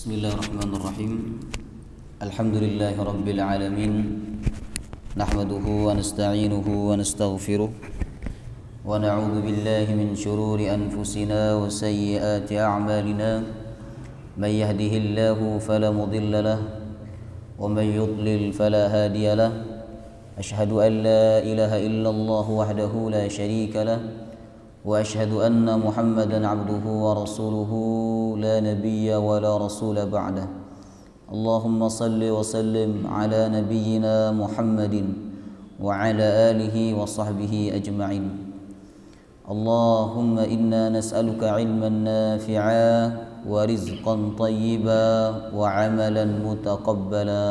Bismillahirrahmanirrahim. Alhamdulillahi rabbil alamin. Nahmaduhu wa nasta'inuhu wa nastaghfiruh. Wa na'udzu billahi min shururi anfusina wa sayyiati a'malina. May yahdihillahu fala mudilla lahu wa may yudlil fala hadiya lahu. Ashhadu an la ilaha illallah wahdahu la syarika lahu. وأشهد أن محمدا عبده ورسوله لا نبي ولا رسول بعده اللهم صل وسلم على نبينا محمد وعلى آله وصحبه أجمعين اللهم إنا نسألك علما نافعا ورزقا طيبا وعملا متقبلا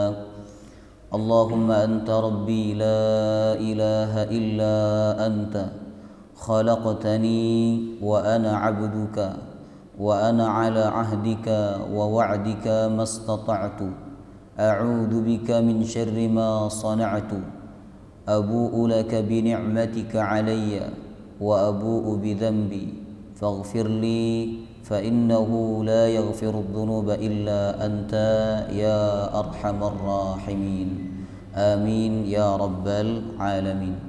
اللهم أنت ربي لا إله إلا أنت خلقتني وأنا عبدك وأنا على عهدك ووعدك ما استطعت أعوذ بك من شر ما صنعت أبوء لك بنعمتك علي وأبوء بذنبي فاغفر لي فإنه لا يغفر الذنوب إلا أنت يا أرحم الراحمين آمين يا رب العالمين.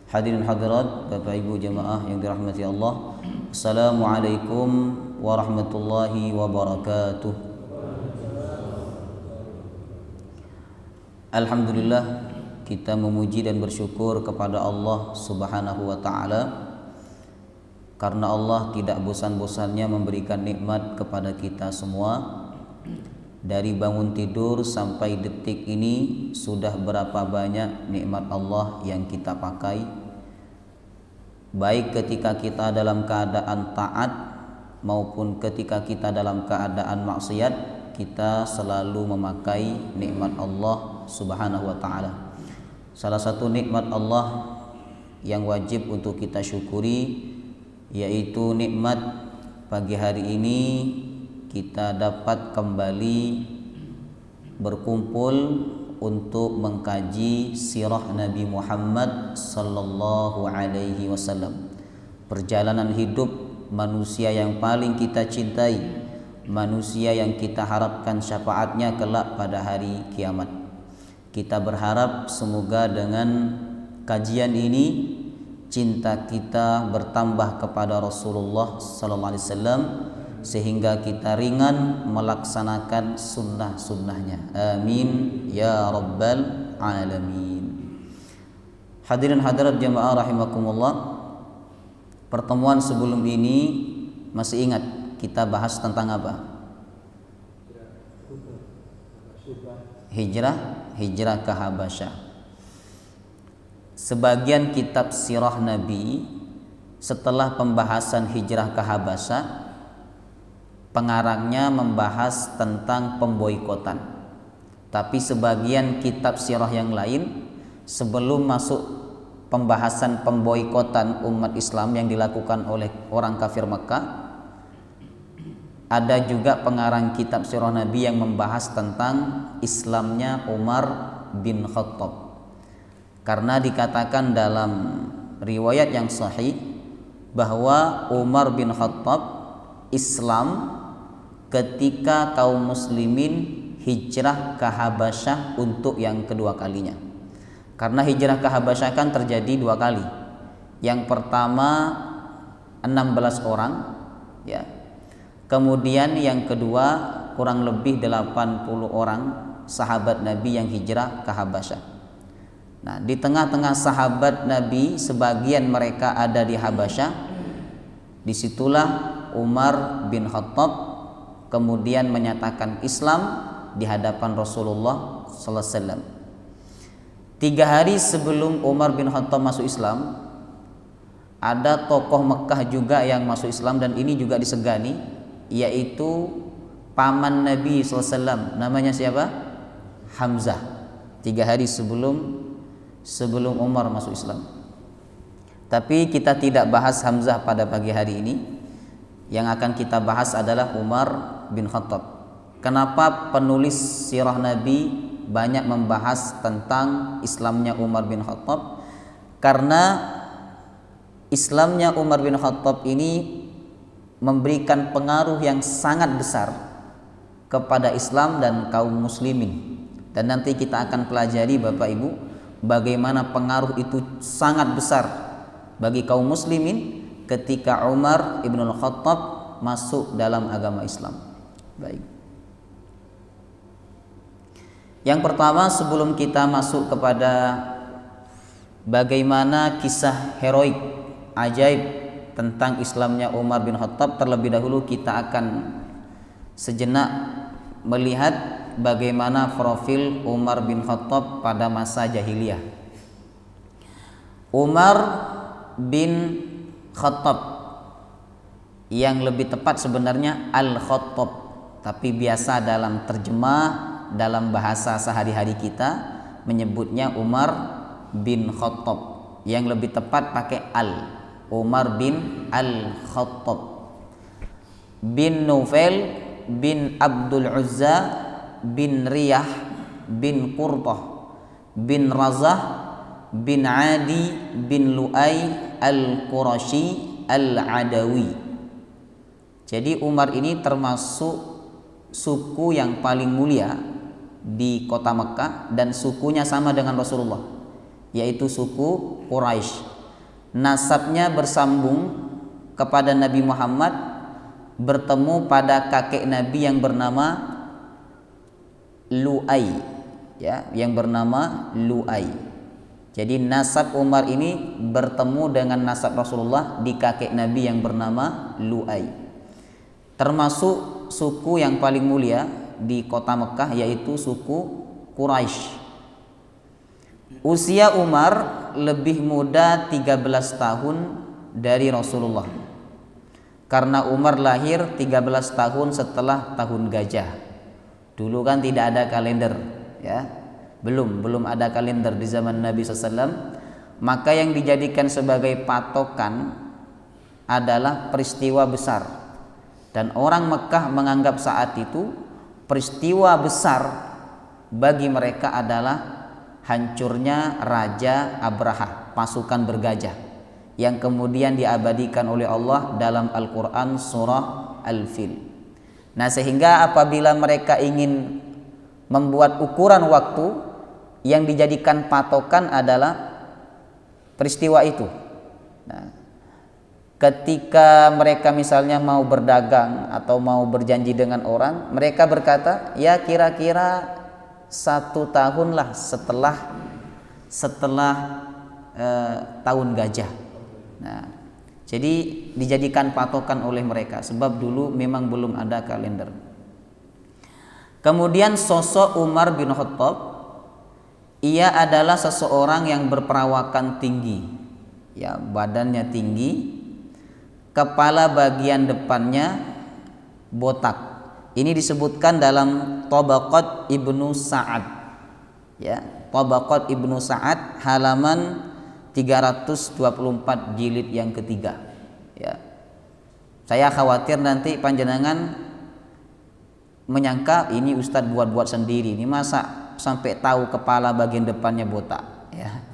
Hadirin hadirat, Bapak Ibu jemaah yang dirahmati Allah. Assalamualaikum warahmatullahi wabarakatuh. Alhamdulillah, kita memuji dan bersyukur kepada Allah Subhanahu wa taala karena Allah tidak bosan-bosannya memberikan nikmat kepada kita semua. Dari bangun tidur sampai detik ini sudah berapa banyak nikmat Allah yang kita pakai, baik ketika kita dalam keadaan taat maupun ketika kita dalam keadaan maksiat, kita selalu memakai nikmat Allah Subhanahu wa taala. Salah satu nikmat Allah yang wajib untuk kita syukuri yaitu nikmat pagi hari ini kita dapat kembali berkumpul untuk mengkaji sirah Nabi Muhammad sallallahu alaihi wasallam. Perjalanan hidup manusia yang paling kita cintai, manusia yang kita harapkan syafaatnya kelak pada hari kiamat. Kita berharap semoga dengan kajian ini cinta kita bertambah kepada Rasulullah sallallahu alaihi wasallam sehingga kita ringan melaksanakan sunnah-sunnahnya. Amin ya rabbal alamin. Hadirin hadirat jemaah rahimakumullah, pertemuan sebelum ini masih ingat kita bahas tentang apa? Hijrah ke Habasyah. Sebagian kitab sirah Nabi setelah pembahasan hijrah ke Habasyah, pengarangnya membahas tentang pemboikotan. Tapi sebagian kitab sirah yang lain sebelum masuk pembahasan pemboikotan umat Islam yang dilakukan oleh orang kafir Mekah, ada juga pengarang kitab sirah Nabi yang membahas tentang Islamnya Umar bin Khattab. Karena dikatakan dalam riwayat yang sahih bahwa Umar bin Khattab Islam ketika kaum muslimin hijrah ke Habasyah untuk yang kedua kalinya. Karena hijrah ke Habasyah kan terjadi dua kali. Yang pertama 16 orang ya. Kemudian yang kedua kurang lebih 80 orang sahabat Nabi yang hijrah ke Habasyah. Nah, di tengah-tengah sahabat Nabi sebagian mereka ada di Habasyah. Disitulah Umar bin Khattab kemudian menyatakan Islam di hadapan Rasulullah sallallahu alaihi wasallam. 3 hari sebelum Umar bin Khattab masuk Islam, ada tokoh Mekah juga yang masuk Islam dan ini juga disegani, yaitu paman Nabi sallallahu alaihi wasallam. Namanya siapa? Hamzah. 3 hari sebelum Umar masuk Islam. Tapi kita tidak bahas Hamzah pada pagi hari ini. Yang akan kita bahas adalah Umar bin Khattab. Kenapa penulis sirah Nabi banyak membahas tentang Islamnya Umar bin Khattab? Karena Islamnya Umar bin Khattab ini memberikan pengaruh yang sangat besar kepada Islam dan kaum muslimin. Dan nanti kita akan pelajari Bapak Ibu bagaimana pengaruh itu sangat besar bagi kaum muslimin ketika Umar ibn al-Khattab masuk dalam agama Islam. Baik. Yang pertama, sebelum kita masuk kepada bagaimana kisah heroik ajaib tentang Islamnya Umar bin Khattab, terlebih dahulu kita akan sejenak melihat bagaimana profil Umar bin Khattab pada masa jahiliyah. Umar bin Khattab, yang lebih tepat sebenarnya Al-Khattab, tapi biasa dalam terjemah dalam bahasa sehari-hari kita menyebutnya Umar bin Khattab. Yang lebih tepat pakai Umar bin Al-Khattab bin Nufail bin Abdul Uzza bin Riyah bin Qurtah bin Razah bin Adi bin Lu'ay Al-Qurashi Al-Adawi. Jadi Umar ini termasuk suku yang paling mulia di kota Mekah, dan sukunya sama dengan Rasulullah, yaitu suku Quraisy. Nasabnya bersambung kepada Nabi Muhammad, bertemu pada kakek Nabi yang bernama Lu'ay, ya, yang bernama Lu'ay. Jadi nasab Umar ini bertemu dengan nasab Rasulullah di kakek Nabi yang bernama Lu'ay. Termasuk suku yang paling mulia di kota Mekah, yaitu suku Quraisy. Usia Umar lebih muda 13 tahun dari Rasulullah, karena Umar lahir 13 tahun setelah tahun gajah. Dulu kan tidak ada kalender, ya. Belum ada kalender di zaman Nabi SAW. Maka yang dijadikan sebagai patokan adalah peristiwa besar, dan orang Mekah menganggap saat itu peristiwa besar bagi mereka adalah hancurnya Raja Abraha, pasukan bergajah, yang kemudian diabadikan oleh Allah dalam Al-Quran surah Al-Fil. Nah, sehingga apabila mereka ingin membuat ukuran waktu, yang dijadikan patokan adalah peristiwa itu. Nah, ketika mereka misalnya mau berdagang atau mau berjanji dengan orang, mereka berkata, ya kira-kira 1 tahun lah setelah tahun gajah. Nah, jadi dijadikan patokan oleh mereka, sebab dulu memang belum ada kalender. Kemudian sosok Umar bin Khattab, ia adalah seseorang yang berperawakan tinggi, ya, badannya tinggi, kepala bagian depannya botak. Ini disebutkan dalam Tabaqat Ibnu Sa'ad, ya, Tabaqat Ibnu Sa'ad halaman 324 jilid yang ketiga, ya. Saya khawatir nanti panjenengan menyangka ini Ustadz buat-buat sendiri, ini masa sampai tahu kepala bagian depannya botak, ya.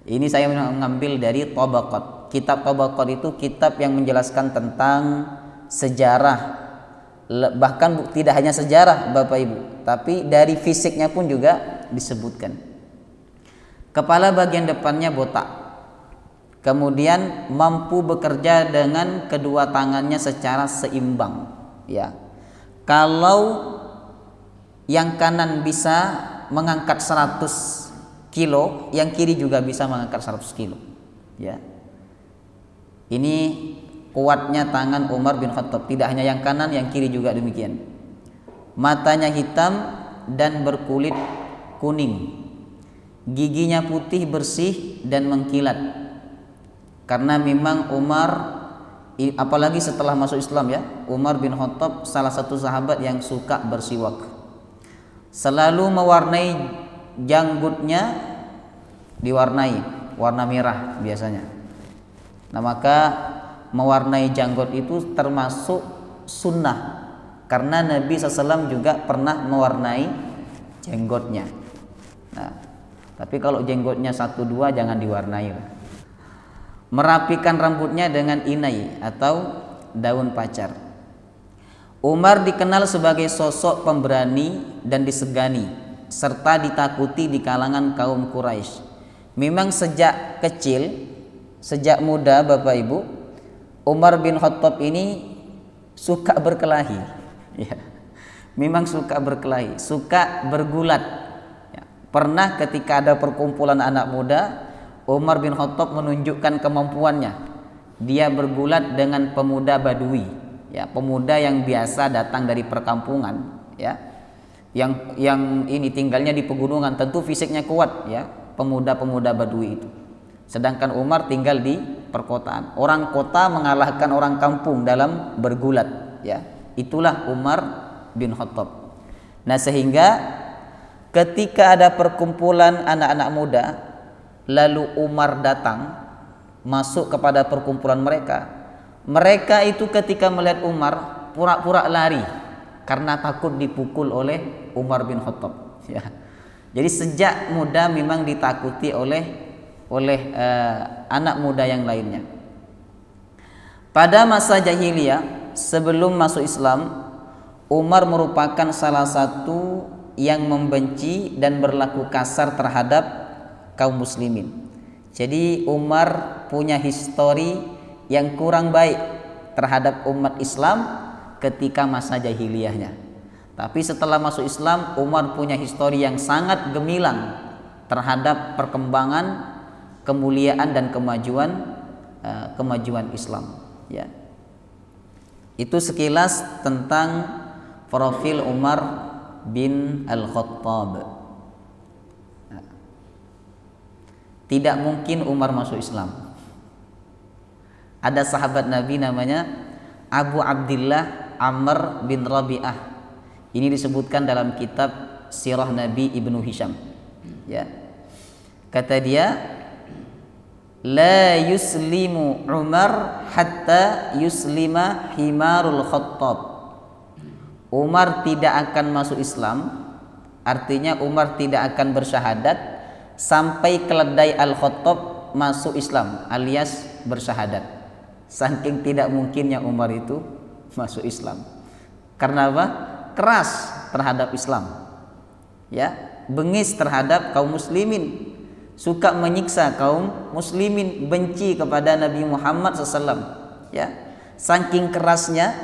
Ini saya mengambil dari Tabaqat. Kitab Tabaqat itu kitab yang menjelaskan tentang sejarah, bahkan tidak hanya sejarah Bapak Ibu, tapi dari fisiknya pun juga disebutkan. Kepala bagian depannya botak, kemudian mampu bekerja dengan kedua tangannya secara seimbang, ya. Kalau yang kanan bisa mengangkat 100 kilo, yang kiri juga bisa mengangkat 100 kilo, ya. Ini kuatnya tangan Umar bin Khattab, tidak hanya yang kanan, yang kiri juga demikian. Matanya hitam dan berkulit kuning, giginya putih bersih dan mengkilat, karena memang Umar, apalagi setelah masuk Islam, ya, Umar bin Khattab salah satu sahabat yang suka bersiwak. Selalu mewarnai janggutnya, diwarnai warna merah biasanya. Nah, maka mewarnai janggut itu termasuk sunnah, karena Nabi SAW juga pernah mewarnai jenggotnya. Nah, tapi kalau jenggotnya 1-2 jangan diwarnai. Merapikan rambutnya dengan inai atau daun pacar. Umar dikenal sebagai sosok pemberani dan disegani serta ditakuti di kalangan kaum Quraisy. Memang sejak kecil, sejak muda Bapak Ibu, Umar bin Khattab ini suka berkelahi. Ya. Memang suka berkelahi, suka bergulat. Ya. Pernah ketika ada perkumpulan anak muda, Umar bin Khattab menunjukkan kemampuannya. Dia bergulat dengan pemuda Badui, ya, pemuda yang biasa datang dari perkampungan, ya, yang ini tinggalnya di pegunungan, tentu fisiknya kuat, ya, pemuda-pemuda Badui itu. Sedangkan Umar tinggal di perkotaan. Orang kota mengalahkan orang kampung dalam bergulat, ya. Itulah Umar bin Khattab. Nah, sehingga ketika ada perkumpulan anak-anak muda, lalu Umar datang masuk kepada perkumpulan mereka. Mereka itu ketika melihat Umar pura-pura lari karena takut dipukul oleh Umar bin Khattab, ya. Jadi sejak muda memang ditakuti oleh anak muda yang lainnya. Pada masa jahiliyah sebelum masuk Islam, Umar merupakan salah satu yang membenci dan berlaku kasar terhadap kaum muslimin. Jadi Umar punya histori yang kurang baik terhadap umat Islam ketika masa jahiliyahnya. Tapi setelah masuk Islam, Umar punya histori yang sangat gemilang terhadap perkembangan, kemuliaan dan kemajuan Islam, ya. Itu sekilas tentang profil Umar bin Al-Khattab. Tidak mungkin Umar masuk Islam. Ada sahabat Nabi namanya Abu Abdillah Amr bin Rabi'ah. Ini disebutkan dalam kitab Sirah Nabi Ibnu Hisham, ya. Kata dia, la yuslimu Umar hatta yuslima himarul Khattab. Umar tidak akan masuk Islam, artinya Umar tidak akan bersyahadat sampai keledai Al-Khattab masuk Islam alias bersyahadat. Saking tidak mungkinnya Umar itu masuk Islam. Karena apa? Keras terhadap Islam, ya, bengis terhadap kaum muslimin, suka menyiksa kaum muslimin, benci kepada Nabi Muhammad SAW, ya. Saking kerasnya,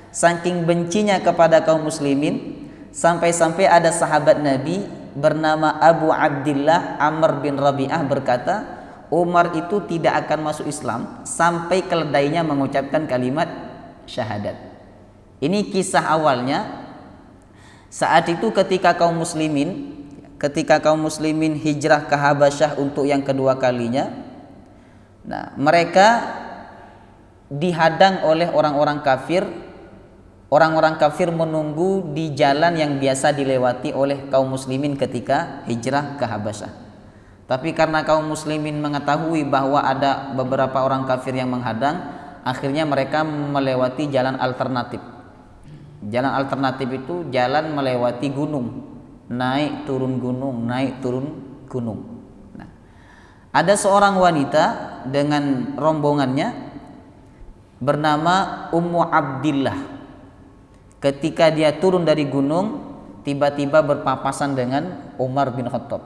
saking bencinya kepada kaum muslimin, sampai-sampai ada sahabat Nabi bernama Abu Abdillah Amr bin Rabi'ah berkata, Umar itu tidak akan masuk Islam sampai keledainya mengucapkan kalimat syahadat. Ini kisah awalnya. Saat itu ketika kaum muslimin hijrah ke Habasyah untuk yang kedua kalinya, nah, mereka dihadang oleh orang-orang kafir. Orang-orang kafir menunggu di jalan yang biasa dilewati oleh kaum muslimin ketika hijrah ke Habasyah. Tapi karena kaum muslimin mengetahui bahwa ada beberapa orang kafir yang menghadang, akhirnya mereka melewati jalan alternatif. Jalan alternatif itu jalan melewati gunung, naik turun gunung, naik turun gunung. Nah, ada seorang wanita dengan rombongannya bernama Ummu Abdillah. Ketika dia turun dari gunung, tiba-tiba berpapasan dengan Umar bin Khattab.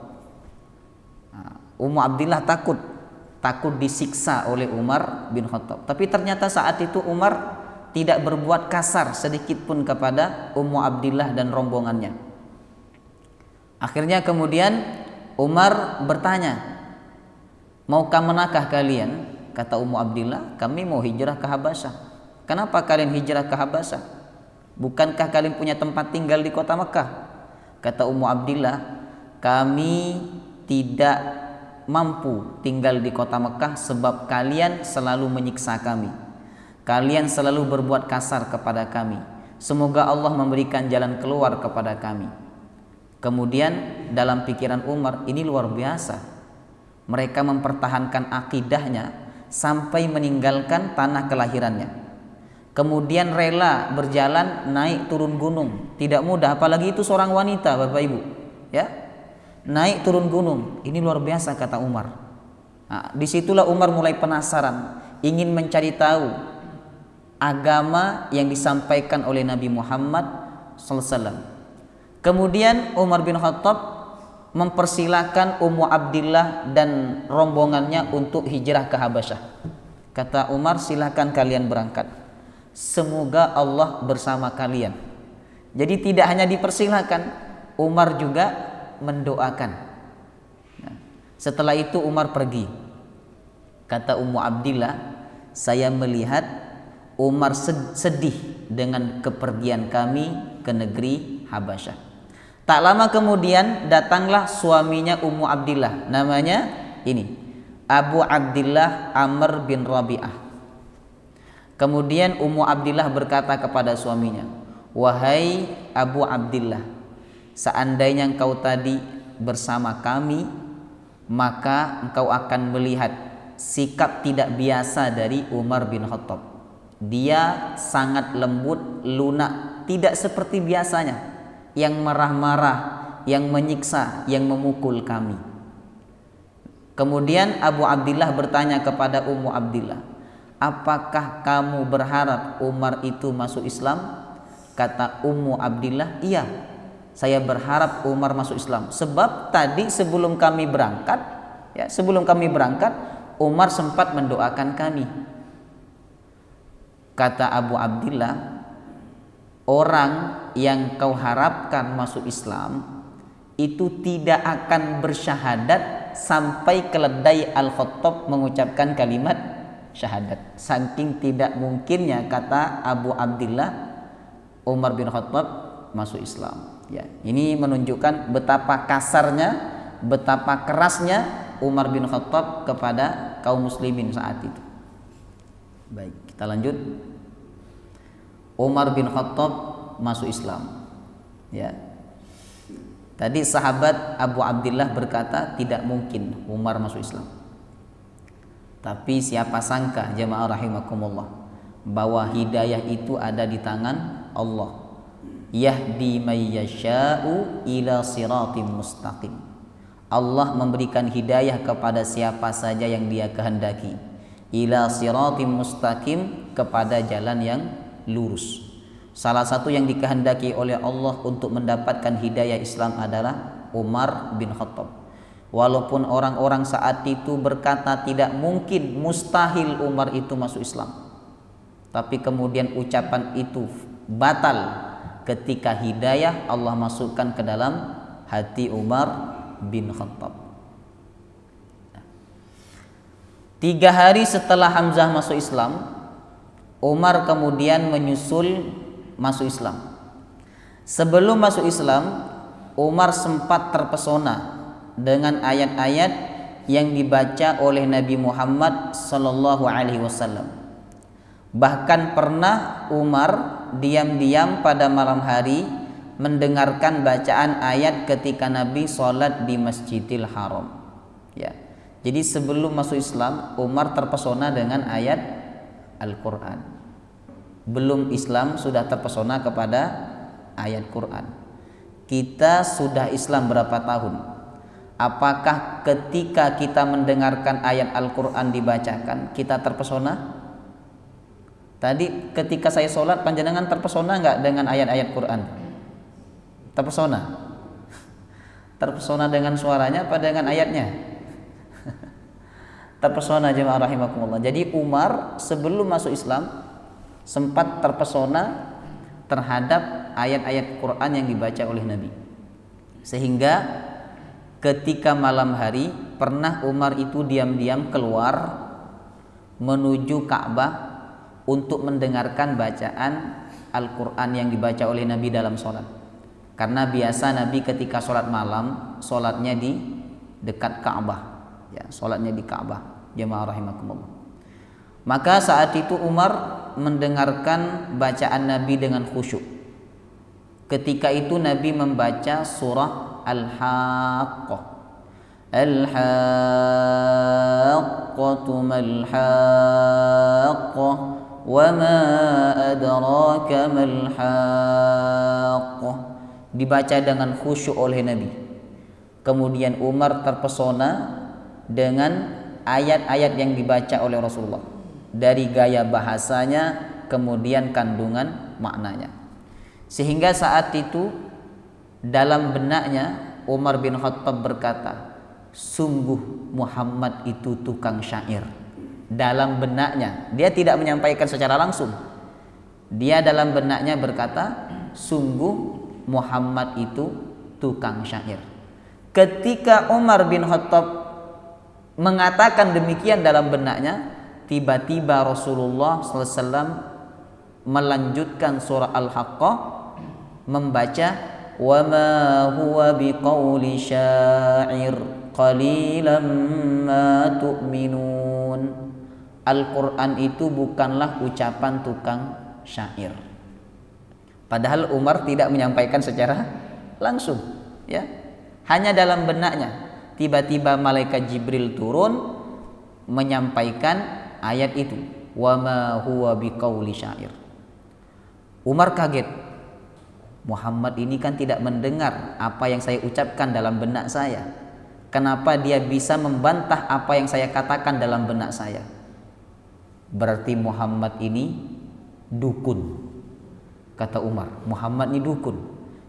Nah, Ummu Abdillah takut disiksa oleh Umar bin Khattab. Tapi ternyata saat itu Umar tidak berbuat kasar sedikit pun kepada Ummu Abdillah dan rombongannya. Akhirnya kemudian Umar bertanya, maukah menakah kalian? Kata Ummu Abdillah, kami mau hijrah ke Habasyah. Kenapa kalian hijrah ke Habasyah? Bukankah kalian punya tempat tinggal di kota Mekah? Kata Ummu Abdillah, kami tidak mampu tinggal di kota Mekah sebab kalian selalu menyiksa kami. Kalian selalu berbuat kasar kepada kami. Semoga Allah memberikan jalan keluar kepada kami. Kemudian dalam pikiran Umar, ini luar biasa. Mereka mempertahankan akidahnya sampai meninggalkan tanah kelahirannya. Kemudian rela berjalan naik turun gunung. Tidak mudah, apalagi itu seorang wanita, Bapak Ibu, ya. Naik turun gunung, ini luar biasa kata Umar. Nah, disitulah Umar mulai penasaran, ingin mencari tahu agama yang disampaikan oleh Nabi Muhammad SAW. Kemudian Umar bin Khattab mempersilahkan Ummu Abdillah dan rombongannya untuk hijrah ke Habasyah. Kata Umar, silakan kalian berangkat. Semoga Allah bersama kalian. Jadi tidak hanya dipersilahkan, Umar juga mendoakan. Nah, setelah itu Umar pergi. Kata Ummu Abdillah, saya melihat Umar sedih dengan kepergian kami ke negeri Habasyah. Tak lama kemudian datanglah suaminya Ummu Abdillah, namanya ini Abu Abdillah Amr bin Rabi'ah. Kemudian Ummu Abdillah berkata kepada suaminya, wahai Abu Abdillah, seandainya engkau tadi bersama kami, maka engkau akan melihat sikap tidak biasa dari Umar bin Khattab. Dia sangat lembut, lunak, tidak seperti biasanya yang marah-marah, yang menyiksa, yang memukul kami. Kemudian Abu Abdillah bertanya kepada Ummu Abdillah, apakah kamu berharap Umar itu masuk Islam? Kata Ummu Abdillah, iya, saya berharap Umar masuk Islam. Sebab tadi sebelum kami berangkat, Umar sempat mendoakan kami. Kata Abu Abdillah, orang yang kau harapkan masuk Islam itu tidak akan bersyahadat sampai keledai Al-Khattab mengucapkan kalimat syahadat. Saking tidak mungkinnya, kata Abu Abdillah, Umar bin Khattab masuk Islam. Ya, ini menunjukkan betapa kasarnya, betapa kerasnya Umar bin Khattab kepada kaum muslimin saat itu. Baik, kita lanjut. Umar bin Khattab masuk Islam. Ya. Tadi sahabat Abu Abdillah berkata tidak mungkin Umar masuk Islam. Tapi siapa sangka jemaah rahimakumullah bahwa hidayah itu ada di tangan Allah. Yahdi may yasha'u ila siratim mustaqim. Allah memberikan hidayah kepada siapa saja yang Dia kehendaki. Ila siratim mustaqim, kepada jalan yang lurus. Salah satu yang dikehendaki oleh Allah untuk mendapatkan hidayah Islam adalah Umar bin Khattab. Walaupun orang-orang saat itu berkata tidak mungkin, mustahil Umar itu masuk Islam, tapi kemudian ucapan itu batal ketika hidayah Allah masukkan ke dalam hati Umar bin Khattab. 3 hari setelah Hamzah masuk Islam, Umar kemudian menyusul masuk Islam. Sebelum masuk Islam, Umar sempat terpesona dengan ayat-ayat yang dibaca oleh Nabi Muhammad sallallahu alaihi wasallam. Bahkan pernah Umar diam-diam pada malam hari mendengarkan bacaan ayat ketika Nabi sholat di Masjidil Haram. Ya. Jadi sebelum masuk Islam, Umar terpesona dengan ayat Al-Quran. Belum Islam sudah terpesona kepada ayat Quran. Kita sudah Islam berapa tahun? Apakah ketika kita mendengarkan ayat Al-Quran dibacakan kita terpesona? Tadi ketika saya sholat, panjenengan terpesona nggak dengan ayat-ayat Quran? Terpesona? Terpesona dengan suaranya apa dengan ayatnya? Terpesona jemaah rahimakumullah. Jadi Umar sebelum masuk Islam sempat terpesona terhadap ayat-ayat Quran yang dibaca oleh Nabi. Sehingga ketika malam hari pernah Umar itu diam-diam keluar menuju Ka'bah untuk mendengarkan bacaan Al-Quran yang dibaca oleh Nabi dalam sholat. Karena biasa Nabi ketika sholat malam, sholatnya di dekat Ka'bah. Ya, sholatnya di Ka'bah, jemaah rahimakumullah. Maka saat itu Umar mendengarkan bacaan Nabi dengan khusyuk. Ketika itu Nabi membaca surah Al-Haqqah. Al-Haqqatu mal-Haqqah wa ma adraka mal-Haqqah. Dibaca dengan khusyuk oleh Nabi. Kemudian Umar terpesona dengan ayat-ayat yang dibaca oleh Rasulullah. Dari gaya bahasanya, kemudian kandungan maknanya. Sehingga saat itu dalam benaknya Umar bin Khattab berkata, sungguh Muhammad itu tukang syair. Dalam benaknya, dia tidak menyampaikan secara langsung. Dia dalam benaknya berkata, sungguh Muhammad itu tukang syair. Ketika Umar bin Khattab mengatakan demikian dalam benaknya, tiba-tiba Rasulullah SAW melanjutkan surah Al-Haqqah membaca, wa ma huwa biqauli syair qalilan ma tu'minun. Al-Quran itu bukanlah ucapan tukang syair. Padahal Umar tidak menyampaikan secara langsung, ya. Hanya dalam benaknya. Tiba-tiba malaikat Jibril turun menyampaikan ayat itu, wa ma huwa biqauli syair. Umar kaget. Muhammad ini kan tidak mendengar apa yang saya ucapkan dalam benak saya. Kenapa dia bisa membantah apa yang saya katakan dalam benak saya? Berarti Muhammad ini dukun. Kata Umar, Muhammad ini dukun.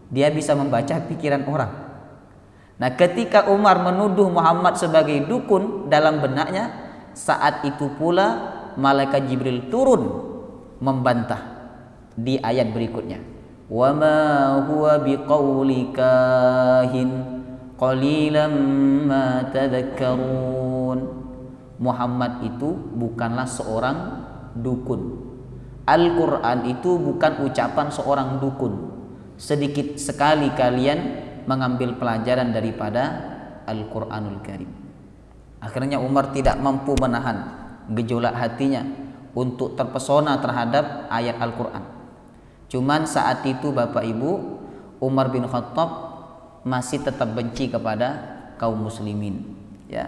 Dia bisa membaca pikiran orang. Nah, ketika Umar menuduh Muhammad sebagai dukun dalam benaknya, saat itu pula malaikat Jibril turun membantah di ayat berikutnya. Wa ma huwa biqauli kahin qalilan ma tadhakkarun. Muhammad itu bukanlah seorang dukun. Al-Quran itu bukan ucapan seorang dukun. Sedikit sekali kalian mengambil pelajaran daripada Al-Quranul Karim. Akhirnya Umar tidak mampu menahan gejolak hatinya untuk terpesona terhadap ayat Al-Quran. Cuman saat itu Bapak Ibu, Umar bin Khattab masih tetap benci kepada kaum muslimin, ya.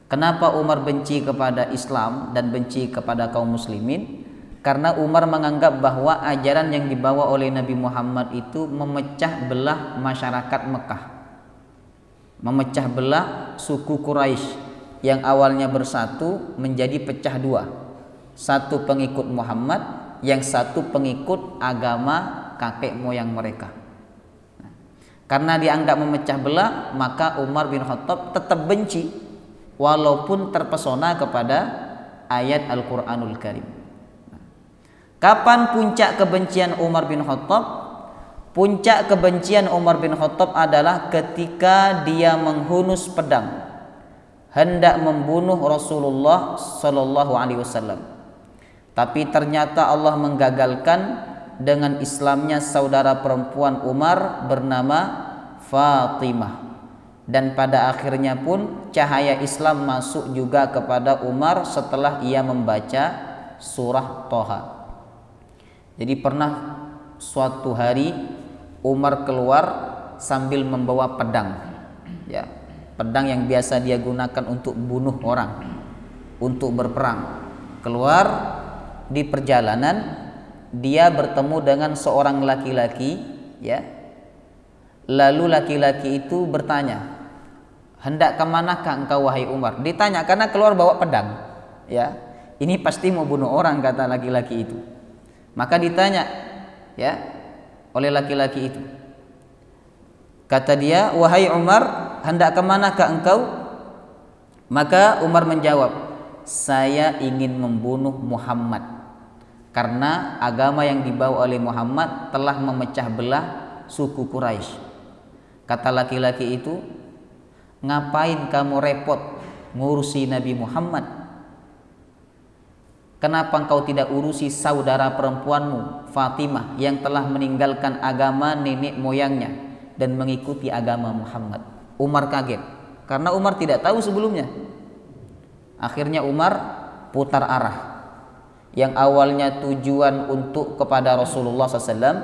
Kenapa Umar benci kepada Islam dan benci kepada kaum muslimin? Karena Umar menganggap bahwa ajaran yang dibawa oleh Nabi Muhammad itu memecah belah masyarakat Mekah, memecah belah suku Quraisy yang awalnya bersatu menjadi pecah dua. Satu pengikut Muhammad, yang satu pengikut agama kakek moyang mereka. Karena dianggap memecah belah, maka Umar bin Khattab tetap benci walaupun terpesona kepada ayat Al-Quranul Karim. Kapan puncak kebencian Umar bin Khattab? Puncak kebencian Umar bin Khattab adalah ketika dia menghunus pedang hendak membunuh Rasulullah Sallallahu Alaihi Wasallam. Tapi ternyata Allah menggagalkan dengan Islamnya saudara perempuan Umar bernama Fatimah. Dan pada akhirnya pun cahaya Islam masuk juga kepada Umar setelah ia membaca surah Thaha. Jadi pernah suatu hari Umar keluar sambil membawa pedang, ya, pedang yang biasa dia gunakan untuk bunuh orang, untuk berperang. Keluar di perjalanan dia bertemu dengan seorang laki-laki, ya. Lalu laki-laki itu bertanya, hendak kemanakah engkau wahai Umar? Ditanya karena keluar bawa pedang, ya. Ini pasti mau bunuh orang, kata laki-laki itu. Maka ditanya, ya, oleh laki-laki itu. Kata dia, wahai Umar, hendak kemanakah engkau? Maka Umar menjawab, saya ingin membunuh Muhammad karena agama yang dibawa oleh Muhammad telah memecah belah suku Quraisy. Kata laki-laki itu, ngapain kamu repot ngurusi Nabi Muhammad? Kenapa engkau tidak urusi saudara perempuanmu Fatimah yang telah meninggalkan agama nenek moyangnya dan mengikuti agama Muhammad? Umar kaget karena Umar tidak tahu sebelumnya. Akhirnya Umar putar arah. Yang awalnya tujuan untuk kepada Rasulullah SAW,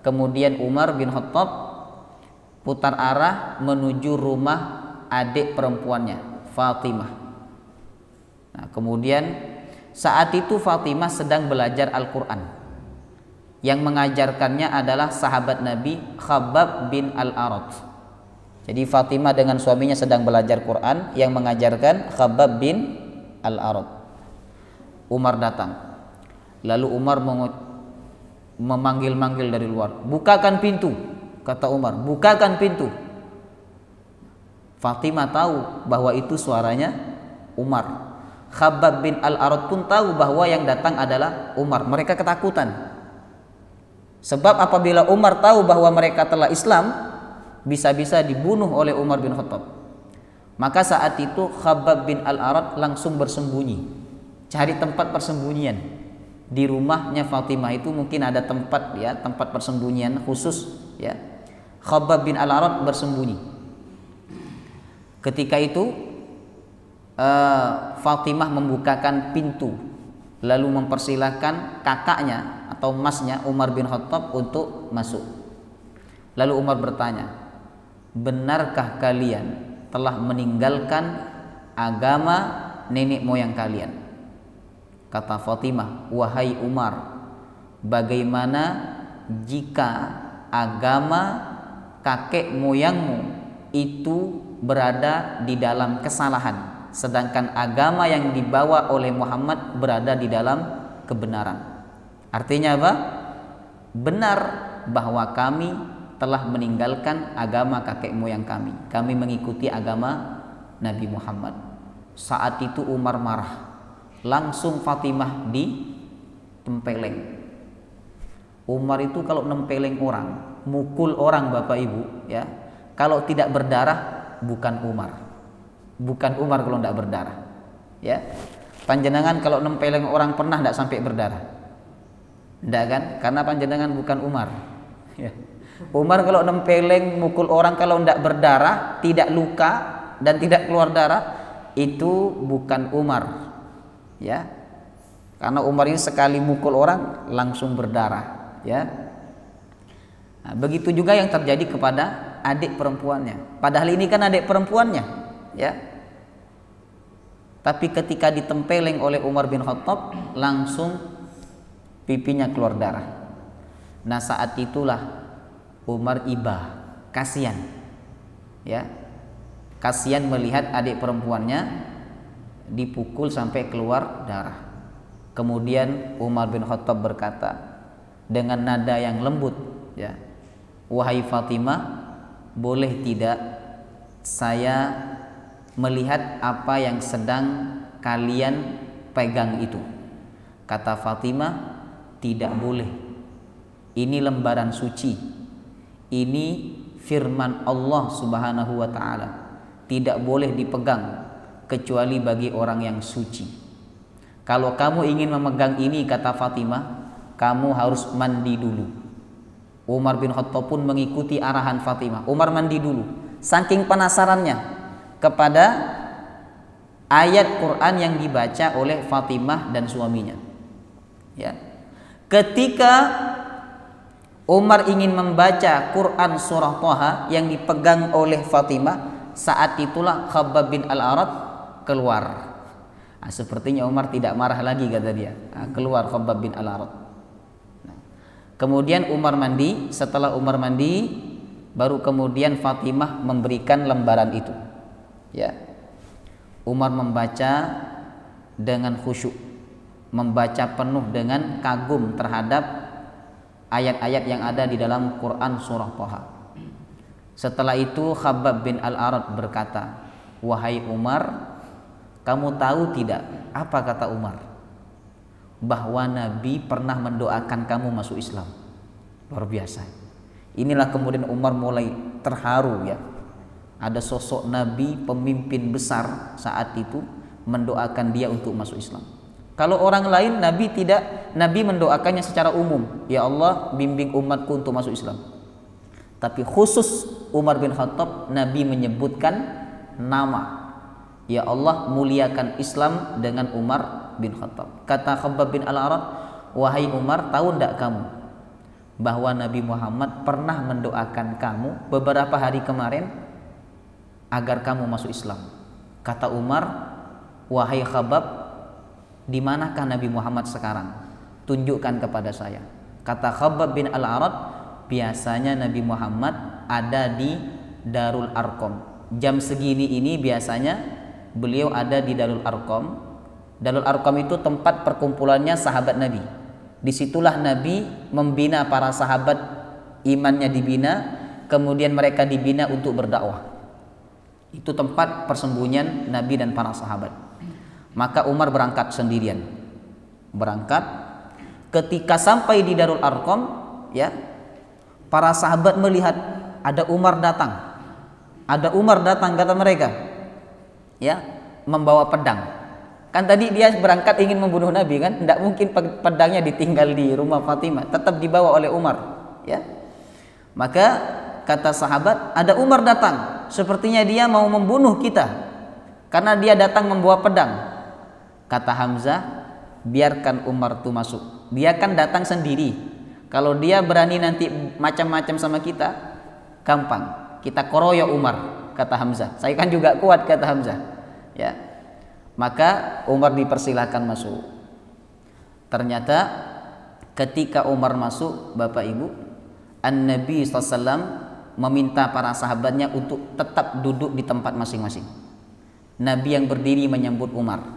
kemudian Umar bin Khattab putar arah menuju rumah adik perempuannya Fatimah. Nah, kemudian saat itu Fatimah sedang belajar Al-Quran. Yang mengajarkannya adalah sahabat Nabi Khabbab bin Al-Arat. Jadi Fatimah dengan suaminya sedang belajar Quran, yang mengajarkan Khabbab bin Al-Arat. Umar datang. Lalu Umar memanggil-manggil dari luar, "Bukakan pintu," kata Umar, "bukakan pintu." Fatimah tahu bahwa itu suaranya Umar. Khabbab bin Al-Arat pun tahu bahwa yang datang adalah Umar. Mereka ketakutan. Sebab apabila Umar tahu bahwa mereka telah Islam, bisa-bisa dibunuh oleh Umar bin Khattab. Maka saat itu Khabbab bin Al-Arat langsung bersembunyi, cari tempat persembunyian. Di rumahnya Fatimah itu mungkin ada tempat ya, tempat persembunyian khusus ya. Khabbab bin Al-Arat bersembunyi. Ketika itu Fatimah membukakan pintu, lalu mempersilahkan kakaknya atau masnya Umar bin Khattab untuk masuk. Lalu Umar bertanya, "Benarkah kalian telah meninggalkan agama nenek moyang kalian?" Kata Fatimah, "Wahai Umar, bagaimana jika agama kakek moyangmu itu berada di dalam kesalahan, sedangkan agama yang dibawa oleh Muhammad berada di dalam kebenaran?" Artinya apa? Benar bahwa kami telah meninggalkan agama kakek moyang kami. Kami mengikuti agama Nabi Muhammad. Saat itu Umar marah. Langsung Fatimah ditempeleng. Umar itu kalau nempeleng orang, mukul orang Bapak Ibu ya, kalau tidak berdarah bukan Umar. Bukan Umar kalau tidak berdarah. Ya. Panjenengan kalau nempeleng orang pernah tidak sampai berdarah? Tidak kan? Karena panjenengan bukan Umar. Ya. Umar kalau nempeleng mukul orang kalau tidak berdarah, tidak luka dan tidak keluar darah, itu bukan Umar. Ya. Karena Umar ini sekali mukul orang langsung berdarah, ya. Nah, begitu juga yang terjadi kepada adik perempuannya. Padahal ini kan adik perempuannya, ya. Tapi ketika ditempeleng oleh Umar bin Khattab, langsung pipinya keluar darah. Nah, saat itulah Umar iba, kasihan, ya, kasihan melihat adik perempuannya dipukul sampai keluar darah. Kemudian Umar bin Khattab berkata dengan nada yang lembut, ya, "Wahai Fatimah, boleh tidak saya melihat apa yang sedang kalian pegang itu?" Kata Fatimah, "Tidak boleh. Ini lembaran suci. Ini firman Allah Subhanahu wa taala. Tidak boleh dipegang kecuali bagi orang yang suci. Kalau kamu ingin memegang ini," kata Fatimah, "kamu harus mandi dulu." Umar bin Khattab pun mengikuti arahan Fatimah. Umar mandi dulu, saking penasarannya kepada ayat Quran yang dibaca oleh Fatimah dan suaminya. Ya. Ketika Umar ingin membaca Quran surah Thaha yang dipegang oleh Fatimah, saat itulah Khabbab bin Al-Arat keluar. Nah, sepertinya Umar tidak marah lagi, kata dia. Nah, keluar Khabbab bin Al-Arat. Nah, kemudian Umar mandi. Setelah Umar mandi, baru kemudian Fatimah memberikan lembaran itu. Ya, Umar membaca dengan khusyuk, membaca penuh dengan kagum terhadap ayat-ayat yang ada di dalam Quran surah Thaha. Setelah itu Khabbab bin Al-Arat berkata, "Wahai Umar, kamu tahu tidak," apa kata Umar, "bahwa Nabi pernah mendoakan kamu masuk Islam." Luar biasa. Inilah kemudian Umar mulai terharu, ya. Ada sosok Nabi, pemimpin besar saat itu, mendoakan dia untuk masuk Islam. Kalau orang lain Nabi tidak, Nabi mendoakannya secara umum, "Ya Allah, bimbing umatku untuk masuk Islam." Tapi khusus Umar bin Khattab, Nabi menyebutkan nama, "Ya Allah, muliakan Islam dengan Umar bin Khattab." Kata Khabbab bin Al-Arat, "Wahai Umar, tahu tidak kamu bahwa Nabi Muhammad pernah mendoakan kamu beberapa hari kemarin agar kamu masuk Islam?" Kata Umar, "Wahai Khabbab, di manakah Nabi Muhammad sekarang? Tunjukkan kepada saya." Kata Khabbab bin Al-Arat, "Biasanya Nabi Muhammad ada di Darul Arqam. Jam segini ini biasanya beliau ada di Darul Arqam." Darul Arqam itu tempat perkumpulannya sahabat Nabi. Disitulah Nabi membina para sahabat, imannya dibina, kemudian mereka dibina untuk berdakwah. Itu tempat persembunyian Nabi dan para sahabat. Maka Umar berangkat sendirian. Berangkat, ketika sampai di Darul Arqam, ya, para sahabat melihat ada Umar datang. Ada Umar datang, kata mereka, ya, membawa pedang. Kan tadi dia berangkat ingin membunuh Nabi kan, tidak mungkin pedangnya ditinggal di rumah Fatimah, tetap dibawa oleh Umar, ya. Maka kata sahabat, ada Umar datang, sepertinya dia mau membunuh kita karena dia datang membawa pedang. Kata Hamzah, biarkan Umar itu masuk, dia kan datang sendiri. Kalau dia berani nanti macam-macam sama kita, gampang, kita koroyok Umar, kata Hamzah. Saya kan juga kuat, kata Hamzah, ya. Maka Umar dipersilahkan masuk. Ternyata ketika Umar masuk, Bapak Ibu, An-Nabi SAW meminta para sahabatnya untuk tetap duduk di tempat masing-masing. Nabi yang berdiri menyambut Umar.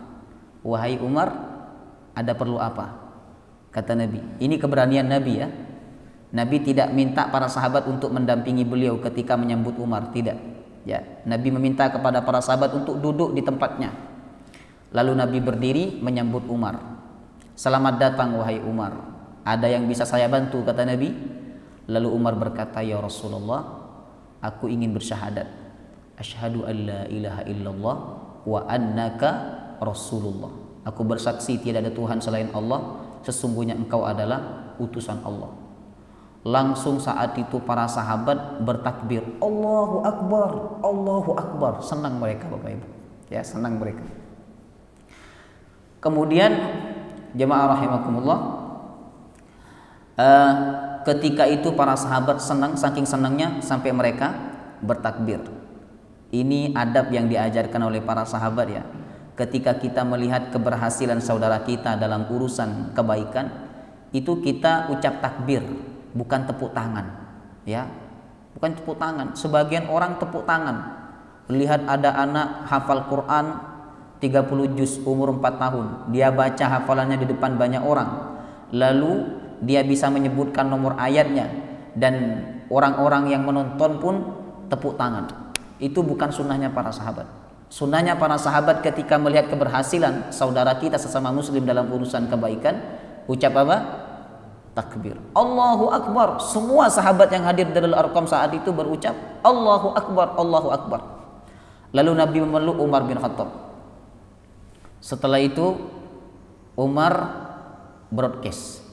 Wahai Umar, ada perlu apa? Kata Nabi. Ini keberanian Nabi, ya. Nabi tidak minta para sahabat untuk mendampingi beliau ketika menyambut Umar, tidak. Ya, Nabi meminta kepada para sahabat untuk duduk di tempatnya. Lalu Nabi berdiri menyambut Umar. Selamat datang wahai Umar. Ada yang bisa saya bantu, kata Nabi. Lalu Umar berkata, ya Rasulullah, aku ingin bersyahadat. Asyhadu an la ilaha illallah wa annaka Rasulullah. Aku bersaksi tidak ada Tuhan selain Allah, sesungguhnya engkau adalah utusan Allah. Langsung saat itu para sahabat bertakbir, Allahu Akbar, Allahu Akbar. Senang mereka, Bapak Ibu, ya, senang mereka. Kemudian jemaah rahimakumullah, ketika itu para sahabat senang, saking senangnya sampai mereka bertakbir. Ini adab yang diajarkan oleh para sahabat, ya. Ketika kita melihat keberhasilan saudara kita dalam urusan kebaikan, itu kita ucap takbir, bukan tepuk tangan, ya. Bukan tepuk tangan. Sebagian orang tepuk tangan. Lihat ada anak hafal Quran 30 juz umur 4 tahun. Dia baca hafalannya di depan banyak orang. Lalu dia bisa menyebutkan nomor ayatnya dan orang-orang yang menonton pun tepuk tangan. Itu bukan sunnahnya para sahabat. Sunnahnya para sahabat ketika melihat keberhasilan saudara kita sesama muslim dalam urusan kebaikan, ucap apa? Takbir. Allahu Akbar. Semua sahabat yang hadir di Darul Arqam saat itu berucap Allahu Akbar, Allahu Akbar. Lalu Nabi memeluk Umar bin Khattab. Setelah itu Umar broadcast.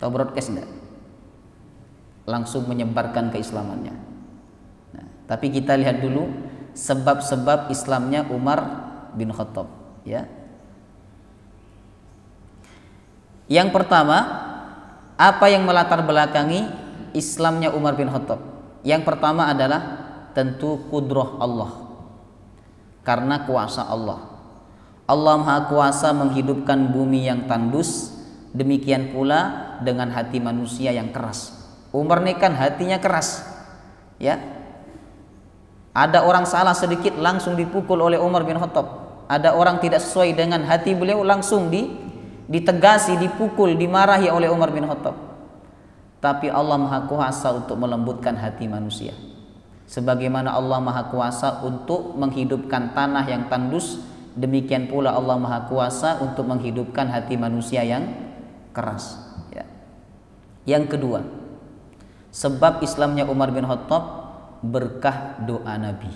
Tahu broadcast enggak? Langsung menyebarkan keislamannya. Nah, tapi kita lihat dulu sebab-sebab Islamnya Umar bin Khattab, ya. Yang pertama, apa yang melatar belakangi Islamnya Umar bin Khattab? Yang pertama adalah tentu kudrah Allah. Karena kuasa Allah. Allah Maha Kuasa menghidupkan bumi yang tandus, demikian pula dengan hati manusia yang keras. Umar ini kan hatinya keras, ya. Ada orang salah sedikit langsung dipukul oleh Umar bin Khattab. Ada orang tidak sesuai dengan hati beliau langsung ditegasi, dipukul, dimarahi oleh Umar bin Khattab. Tapi Allah Maha Kuasa untuk melembutkan hati manusia. Sebagaimana Allah Maha Kuasa untuk menghidupkan tanah yang tandus, demikian pula Allah Maha Kuasa untuk menghidupkan hati manusia yang keras, ya. Yang kedua, sebab Islamnya Umar bin Khattab berkah doa Nabi.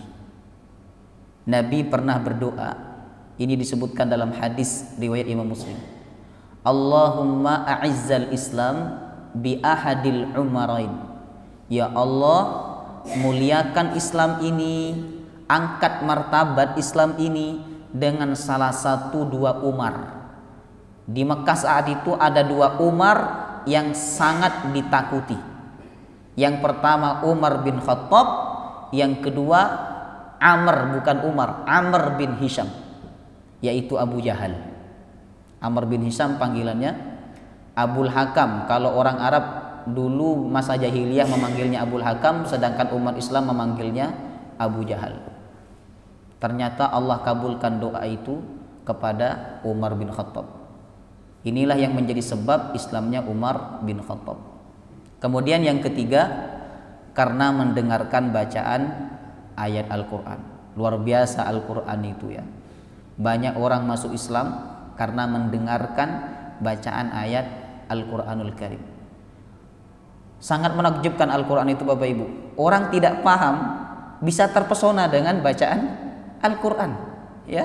Nabi pernah berdoa. Ini disebutkan dalam hadis riwayat Imam Muslim. Allahumma a'izzal Islam bi ahadil umarain. Ya Allah, muliakan Islam ini, angkat martabat Islam ini dengan salah satu dua Umar. Di Mekah saat itu ada dua Umar yang sangat ditakuti. Yang pertama Umar bin Khattab, yang kedua Amr, bukan Umar, Amr bin Hisham, yaitu Abu Jahal. Amr bin Hisham panggilannya Abul Hakam. Kalau orang Arab dulu masa jahiliyah memanggilnya Abul Hakam, sedangkan umat Islam memanggilnya Abu Jahal. Ternyata Allah kabulkan doa itu kepada Umar bin Khattab. Inilah yang menjadi sebab Islamnya Umar bin Khattab. Kemudian yang ketiga, karena mendengarkan bacaan ayat Al-Quran. Luar biasa Al-Quran itu ya. Banyak orang masuk Islam karena mendengarkan bacaan ayat Al-Quranul Karim. Sangat menakjubkan Al-Quran itu Bapak Ibu. Orang tidak paham bisa terpesona dengan bacaan Al-Quran, ya.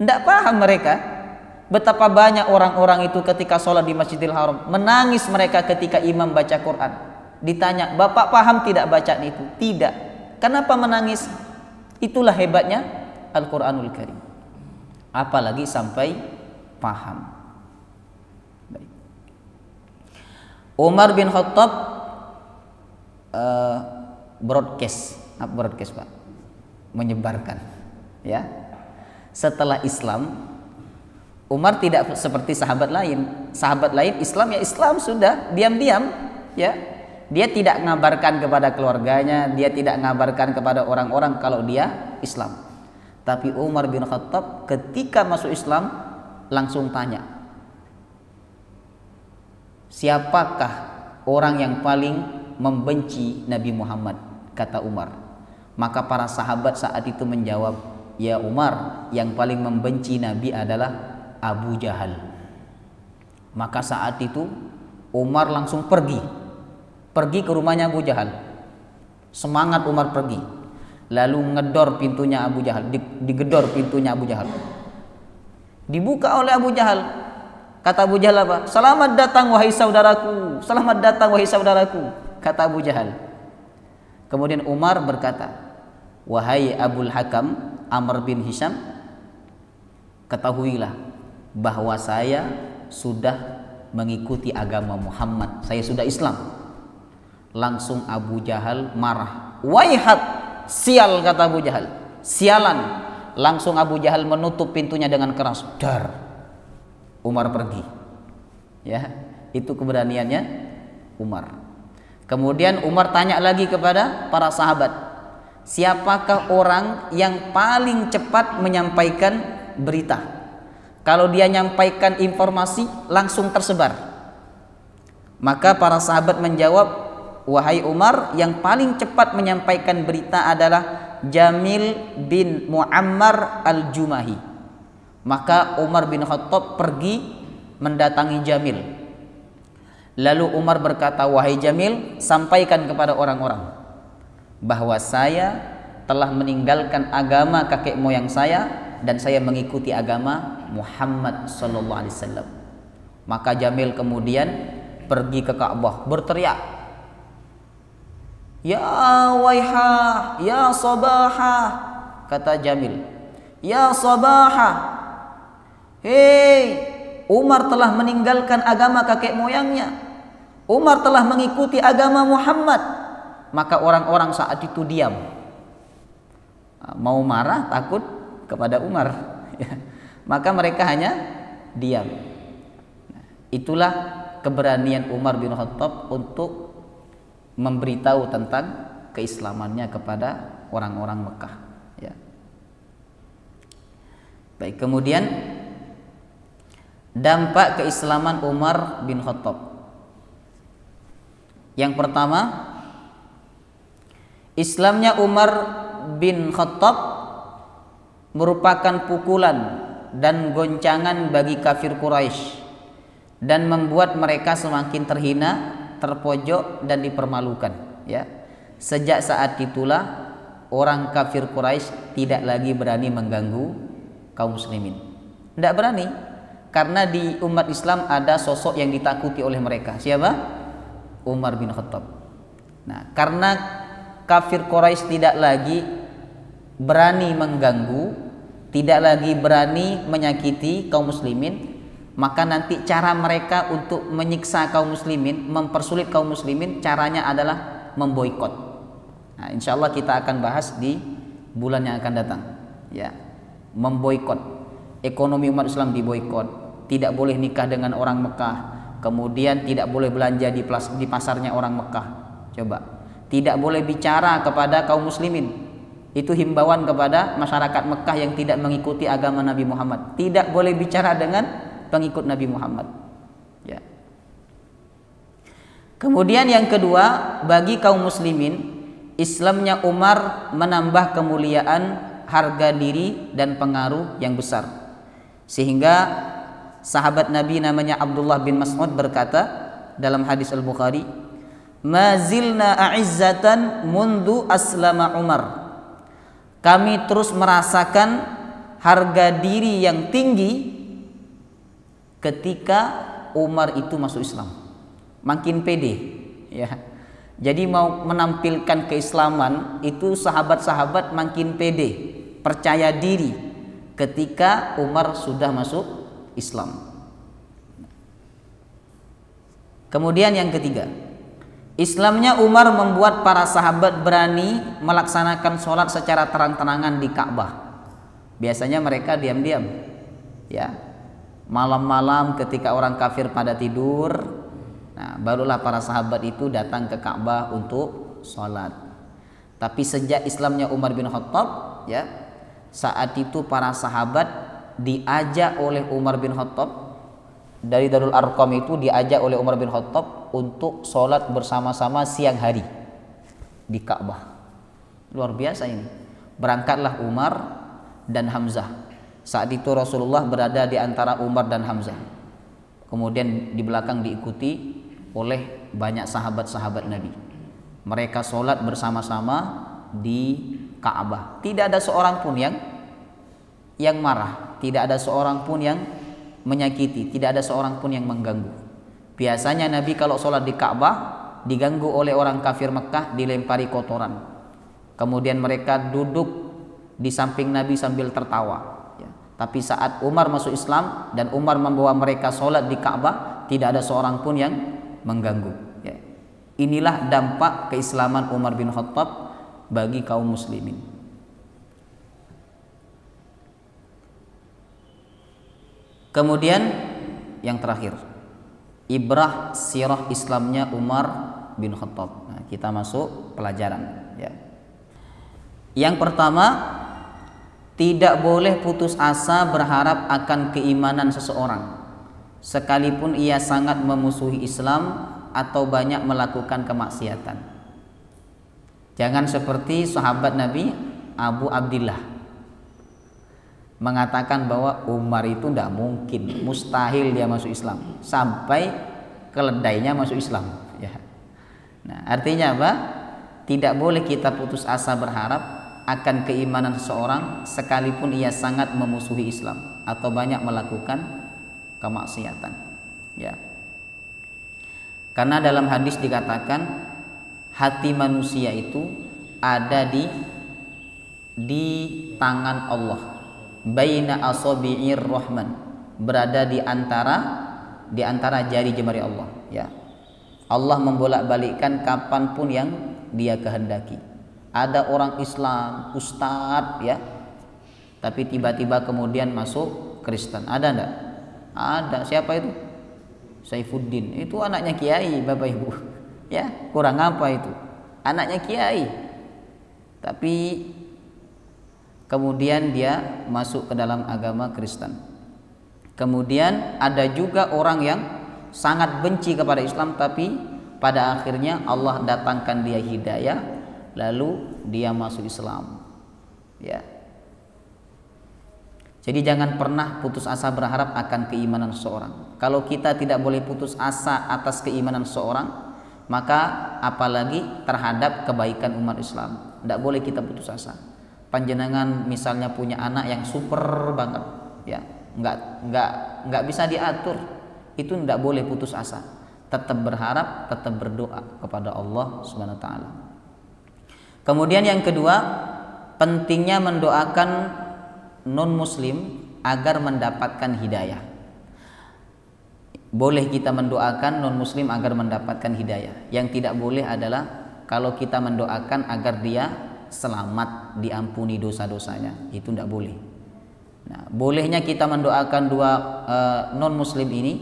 Tidak paham mereka. Betapa banyak orang-orang itu ketika sholat di Masjidil Haram menangis mereka ketika imam baca Quran. Ditanya, Bapak paham tidak bacaan itu? Tidak. Kenapa menangis? Itulah hebatnya Al-Quranul Karim. Apalagi sampai paham. Baik. Umar bin Khattab broadcast Pak, menyebarkan, ya. Setelah Islam, Umar tidak seperti sahabat lain. Sahabat lain Islam ya Islam sudah, diam-diam, ya. Dia tidak ngabarkan kepada keluarganya, dia tidak ngabarkan kepada orang-orang kalau dia Islam. Tapi Umar bin Khattab ketika masuk Islam langsung tanya, siapakah orang yang paling membenci Nabi Muhammad? Kata Umar. Maka para sahabat saat itu menjawab, ya Umar, yang paling membenci Nabi adalah Abu Jahal. Maka saat itu Umar langsung pergi ke rumahnya Abu Jahal. Semangat Umar pergi, lalu ngedor pintunya Abu Jahal, digedor pintunya Abu Jahal. Dibuka oleh Abu Jahal. Kata Abu Jahal apa? Selamat datang wahai saudaraku, selamat datang wahai saudaraku, kata Abu Jahal. Kemudian Umar berkata, wahai Abul Hakam Amr bin Hisham, ketahuilah bahwa saya sudah mengikuti agama Muhammad, saya sudah Islam. Langsung Abu Jahal marah. Waihat, sial, kata Abu Jahal, sialan. Langsung Abu Jahal menutup pintunya dengan keras. Dar. Umar pergi. Ya, itu keberaniannya Umar. Kemudian Umar tanya lagi kepada para sahabat, siapakah orang yang paling cepat menyampaikan berita? Kalau dia nyampaikan informasi langsung tersebar. Maka para sahabat menjawab, wahai Umar, yang paling cepat menyampaikan berita adalah Jamil bin Muammar al-Jumahi. Maka Umar bin Khattab pergi mendatangi Jamil. Lalu Umar berkata, wahai Jamil, sampaikan kepada orang-orang bahwa saya telah meninggalkan agama kakek moyang saya dan saya mengikuti agama Muhammad sallallahu alaihi wasallam. Maka Jamil kemudian pergi ke Ka'bah berteriak, ya waiha, ya sabaha, kata Jamil, ya sabaha, hei, Umar telah meninggalkan agama kakek moyangnya, Umar telah mengikuti agama Muhammad. Maka orang-orang saat itu diam, mau marah takut kepada Umar. Maka mereka hanya diam. Itulah keberanian Umar bin Khattab untuk memberitahu tentang keislamannya kepada orang-orang Mekah, ya. Baik, kemudian dampak keislaman Umar bin Khattab. Yang pertama, Islamnya Umar bin Khattab merupakan pukulan dan goncangan bagi kafir Quraisy dan membuat mereka semakin terhina, terpojok dan dipermalukan, ya. Sejak saat itulah orang kafir Quraisy tidak lagi berani mengganggu kaum muslimin. Tidak berani, karena di umat Islam ada sosok yang ditakuti oleh mereka. Siapa? Umar bin Khattab. Nah, karena kafir Quraisy tidak lagi berani mengganggu, tidak lagi berani menyakiti kaum muslimin, maka nanti cara mereka untuk menyiksa kaum muslimin, mempersulit kaum muslimin, caranya adalah memboikot. Nah, insya Allah kita akan bahas di bulan yang akan datang, ya. Memboikot, ekonomi umat Islam diboikot, tidak boleh nikah dengan orang Mekah, kemudian tidak boleh belanja di pasarnya orang Mekah. Coba, tidak boleh bicara kepada kaum muslimin. Itu himbauan kepada masyarakat Mekah yang tidak mengikuti agama Nabi Muhammad. Tidak boleh bicara dengan pengikut Nabi Muhammad. Ya. Kemudian yang kedua, bagi kaum muslimin, Islamnya Umar menambah kemuliaan, harga diri dan pengaruh yang besar. Sehingga sahabat Nabi namanya Abdullah bin Mas'ud berkata dalam hadis Al-Bukhari, "Ma zilna a'izzatan mundu aslama Umar." Kami terus merasakan harga diri yang tinggi ketika Umar itu masuk Islam. Makin pede, ya. Jadi mau menampilkan keislaman itu sahabat-sahabat makin pede, percaya diri ketika Umar sudah masuk Islam. Kemudian yang ketiga, Islamnya Umar membuat para sahabat berani melaksanakan sholat secara terang-terangan di Ka'bah. Biasanya mereka diam-diam, ya. Malam-malam ketika orang kafir pada tidur, nah, barulah para sahabat itu datang ke Ka'bah untuk sholat. Tapi sejak Islamnya Umar bin Khattab, ya, saat itu para sahabat diajak oleh Umar bin Khattab dari Darul Arqam, itu diajak oleh Umar bin Khattab untuk sholat bersama-sama siang hari di Ka'bah. Luar biasa ini. Berangkatlah Umar dan Hamzah. Saat itu Rasulullah berada di antara Umar dan Hamzah. Kemudian di belakang diikuti oleh banyak sahabat-sahabat Nabi. Mereka sholat bersama-sama di Ka'bah. Tidak ada seorang pun yang marah, tidak ada seorang pun yang menyakiti, tidak ada seorang pun yang mengganggu. Biasanya Nabi kalau sholat di Ka'bah diganggu oleh orang kafir Mekah, dilempari kotoran. Kemudian mereka duduk di samping Nabi sambil tertawa. Tapi saat Umar masuk Islam dan Umar membawa mereka sholat di Ka'bah, tidak ada seorang pun yang mengganggu. Ya. Inilah dampak keislaman Umar bin Khattab bagi kaum muslimin. Kemudian yang terakhir, ibrah sirah Islamnya Umar bin Khattab. Nah, kita masuk pelajaran. Ya. Yang pertama, tidak boleh putus asa berharap akan keimanan seseorang, sekalipun ia sangat memusuhi Islam atau banyak melakukan kemaksiatan. Jangan seperti sahabat Nabi Abu Abdillah mengatakan bahwa Umar itu tidak mungkin, mustahil dia masuk Islam, sampai keledainya masuk Islam. Ya. Nah, artinya apa? Tidak boleh kita putus asa berharap akan keimanan seseorang sekalipun ia sangat memusuhi Islam atau banyak melakukan kemaksiatan. Ya. Karena dalam hadis dikatakan hati manusia itu ada di tangan Allah, baina asabi'ir rahman, berada di antara jari jemari Allah. Ya. Allah membolak-balikkan kapanpun yang Dia kehendaki. Ada orang Islam, ustadz, ya, tapi tiba-tiba kemudian masuk Kristen. Ada enggak? Ada. Siapa itu? Saifuddin. Itu anaknya kiai, Bapak Ibu. Ya, kurang apa itu? Anaknya kiai. Tapi kemudian dia masuk ke dalam agama Kristen. Kemudian ada juga orang yang sangat benci kepada Islam, tapi pada akhirnya Allah datangkan dia hidayah, lalu dia masuk Islam. Ya. Jadi jangan pernah putus asa berharap akan keimanan seseorang. Kalau kita tidak boleh putus asa atas keimanan seseorang, maka apalagi terhadap kebaikan umat Islam. Tidak boleh kita putus asa. Panjenengan misalnya punya anak yang super banget, ya, nggak bisa diatur, itu tidak boleh putus asa. Tetap berharap, tetap berdoa kepada Allah Subhanahu Wa Taala. Kemudian yang kedua, pentingnya mendoakan non-muslim agar mendapatkan hidayah. Boleh kita mendoakan non-muslim agar mendapatkan hidayah. Yang tidak boleh adalah kalau kita mendoakan agar dia selamat, diampuni dosa-dosanya. Itu tidak boleh. Nah, bolehnya kita mendoakan dua non-muslim ini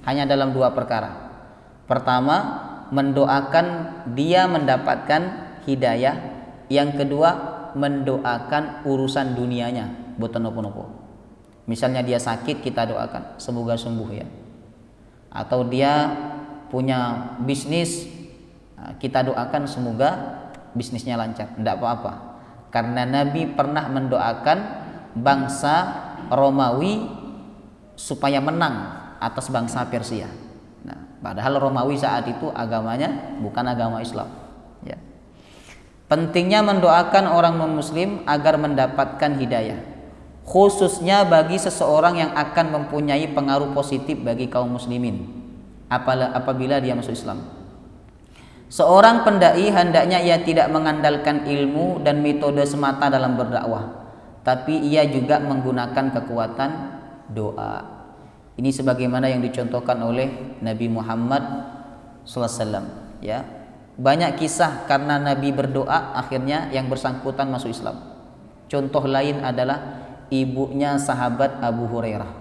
hanya dalam dua perkara. Pertama, mendoakan dia mendapatkan hidayah. Yang kedua, mendoakan urusan dunianya boten nopo-nopo. Misalnya dia sakit, kita doakan semoga sembuh, ya. atau dia punya bisnis, kita doakan semoga bisnisnya lancar, tidak apa-apa, karena Nabi pernah mendoakan bangsa Romawi supaya menang atas bangsa Persia. Nah, padahal Romawi saat itu agamanya bukan agama Islam, ya. Pentingnya mendoakan orang non-muslim agar mendapatkan hidayah, khususnya bagi seseorang yang akan mempunyai pengaruh positif bagi kaum muslimin apabila dia masuk Islam. Seorang pendai hendaknya ia tidak mengandalkan ilmu dan metode semata dalam berdakwah, tapi ia juga menggunakan kekuatan doa. Ini sebagaimana yang dicontohkan oleh Nabi Muhammad SAW, ya. Banyak kisah karena Nabi berdoa akhirnya yang bersangkutan masuk Islam. Contoh lain adalah ibunya sahabat Abu Hurairah.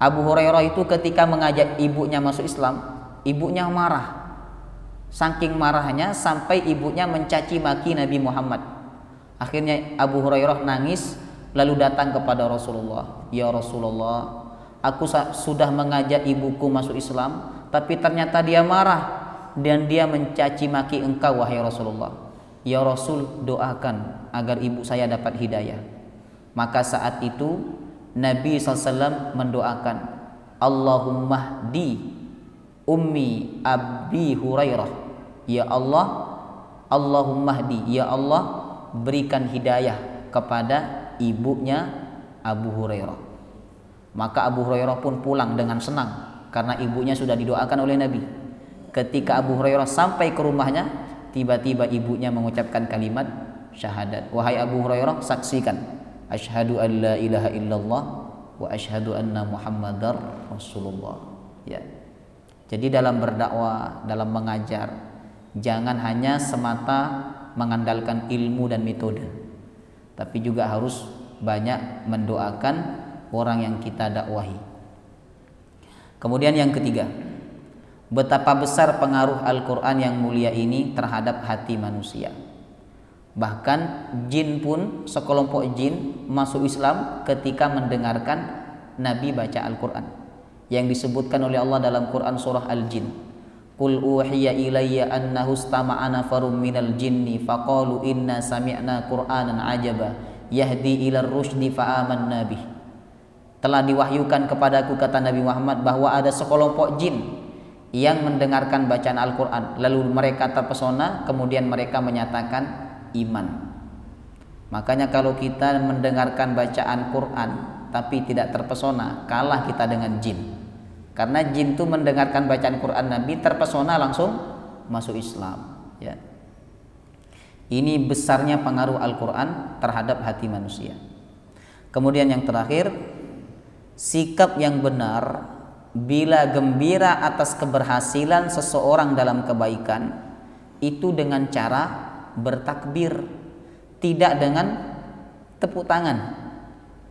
Abu Hurairah itu ketika mengajak ibunya masuk Islam, ibunya marah. Saking marahnya sampai ibunya mencaci maki Nabi Muhammad. Akhirnya Abu Hurairah nangis lalu datang kepada Rasulullah. Ya Rasulullah, aku sudah mengajak ibuku masuk Islam, tapi ternyata dia marah dan dia mencaci maki engkau wahai Rasulullah. Ya Rasul, doakan agar ibu saya dapat hidayah. Maka saat itu Nabi SAW mendoakan, Allahumma hdi ummi Abi Hurairah. Ya Allah, Allahumma hdi, ya Allah berikan hidayah kepada ibunya Abu Hurairah. Maka Abu Hurairah pun pulang dengan senang karena ibunya sudah didoakan oleh Nabi. Ketika Abu Hurairah sampai ke rumahnya, tiba-tiba ibunya mengucapkan kalimat syahadat. Wahai Abu Hurairah, saksikan, asyhadu an la ilaha illallah wa asyhadu anna Muhammadar Rasulullah. Ya. Jadi dalam berdakwah, dalam mengajar, jangan hanya semata mengandalkan ilmu dan metode, tapi juga harus banyak mendoakan orang yang kita dakwahi. Kemudian yang ketiga, betapa besar pengaruh Al-Quran yang mulia ini terhadap hati manusia. Bahkan jin pun, sekelompok jin masuk Islam ketika mendengarkan Nabi baca Al-Quran, yang disebutkan oleh Allah dalam Quran surah Al-Jin. Qul uhiya ilayya annahu istama'a nafarum minal jinni faqalu inna sami'na Qur'anan ajaba yahdi ilar rusydi fa'amanna bih. Telah diwahyukan kepadaku, kata Nabi Muhammad, bahwa ada sekelompok jin yang mendengarkan bacaan Al-Quran, lalu mereka terpesona, kemudian mereka menyatakan iman. Makanya kalau kita mendengarkan bacaan Quran tapi tidak terpesona, kalah kita dengan jin. Karena jin itu mendengarkan bacaan Quran Nabi, terpesona, langsung masuk Islam, ya. Ini besarnya pengaruh Al-Quran terhadap hati manusia. Kemudian yang terakhir, sikap yang benar bila gembira atas keberhasilan seseorang dalam kebaikan itu dengan cara bertakbir, tidak dengan tepuk tangan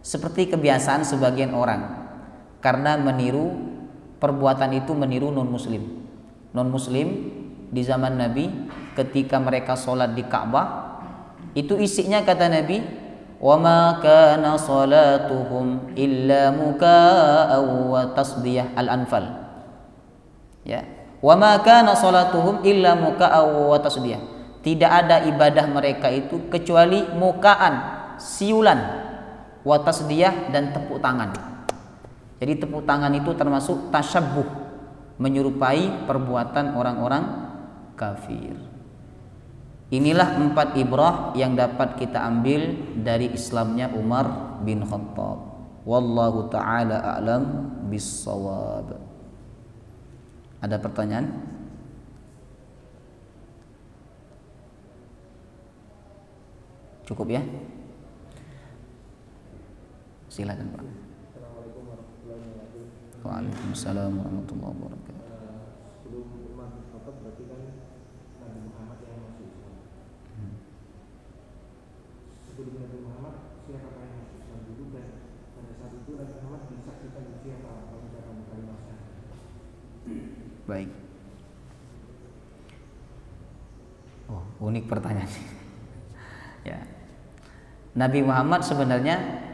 seperti kebiasaan sebagian orang, karena perbuatan itu meniru non-muslim. Non-muslim di zaman Nabi ketika mereka sholat di Ka'bah, itu isinya kata Nabi, wa ma kana salatuhum illa muka'aw wa tasdiyah. Al-Anfal, ya. Wa ma kana salatuhum illa muka'aw wa tasdiyah. Tidak ada ibadah mereka itu kecuali mukaan, siulan, wa tasdiyah, dan tepuk tangan. Jadi tepuk tangan itu termasuk tasyabbuh, menyerupai perbuatan orang-orang kafir. Inilah 4 ibrah yang dapat kita ambil dari Islamnya Umar bin Khattab. Wallahu ta'ala a'lam bis-shawab. Ada pertanyaan? Cukup ya? Silakan Pak. Assalamualaikum warahmatullahi wabarakatuh. Waalaikumsalam warahmatullahi wabarakatuh. Sebelum Umar bin Khattab berarti kan Nabi Muhammad yang masuk Islam. Sebelum Nabi Muhammad siapa yang masuk Islam dulu, dan pada saat itu Nabi Muhammad disaksikan di siapa pengucapan kalimat syahadat. Baik. Oh, unik pertanyaannya. Ya. Nabi Muhammad sebenarnya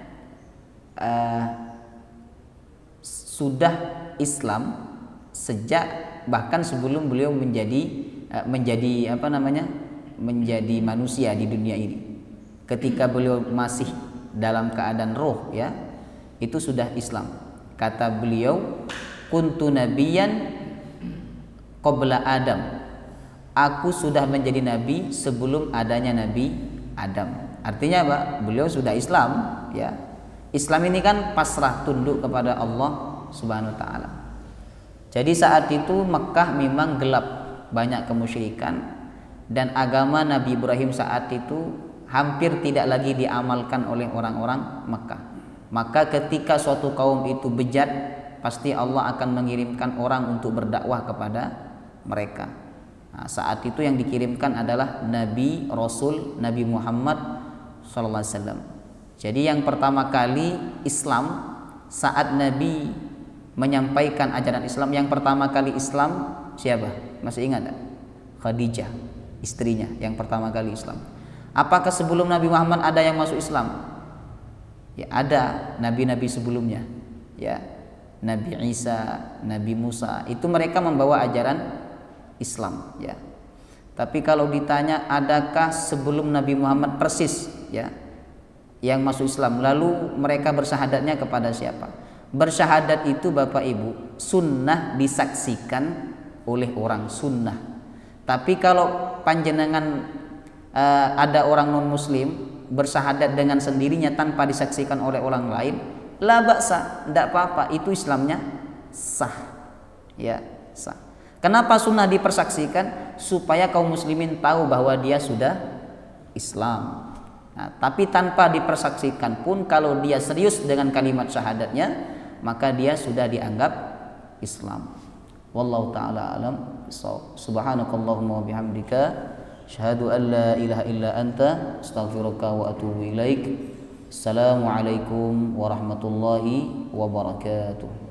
sudah Islam sejak bahkan sebelum beliau menjadi manusia di dunia ini. Ketika beliau masih dalam keadaan roh, ya, itu sudah Islam. Kata beliau, kuntu nabiyan qabla Adam. Aku sudah menjadi nabi sebelum adanya Nabi Adam. Artinya apa? Beliau sudah Islam, ya. Islam ini kan pasrah tunduk kepada Allah Subhanahu wa taala. Jadi saat itu Mekah memang gelap, banyak kemusyrikan, dan agama Nabi Ibrahim saat itu hampir tidak lagi diamalkan oleh orang-orang Mekah. Maka ketika suatu kaum itu bejat, pasti Allah akan mengirimkan orang untuk berdakwah kepada mereka. Nah, saat itu yang dikirimkan adalah Nabi Rasul Nabi Muhammad SAW. Jadi yang pertama kali Islam, saat Nabi menyampaikan ajaran Islam, yang pertama kali Islam siapa? Masih ingat tak? Khadijah, istrinya yang pertama kali Islam. Apakah sebelum Nabi Muhammad ada yang masuk Islam? Ya, ada nabi-nabi sebelumnya. Ya, Nabi Isa, Nabi Musa, itu mereka membawa ajaran Islam, ya. Tapi kalau ditanya adakah sebelum Nabi Muhammad persis, ya, yang masuk Islam, lalu mereka bersyahadatnya kepada siapa? Bersyahadat itu Bapak Ibu sunnah disaksikan oleh orang sunnah. Tapi kalau panjenengan ada orang non muslim bersyahadat dengan sendirinya tanpa disaksikan oleh orang lain, la ba'sa, tidak apa-apa, itu Islamnya sah, ya, sah. Kenapa sunnah dipersaksikan? Supaya kaum muslimin tahu bahwa dia sudah Islam. Nah, tapi tanpa dipersaksikan pun kalau dia serius dengan kalimat syahadatnya, maka dia sudah dianggap Islam. Wallahu taala alam. Subhanakallahumma wa bihamdika asyhadu an la ilaha illa anta astaghfiruka wa atubu ilaik. Assalamualaikum warahmatullahi wabarakatuh.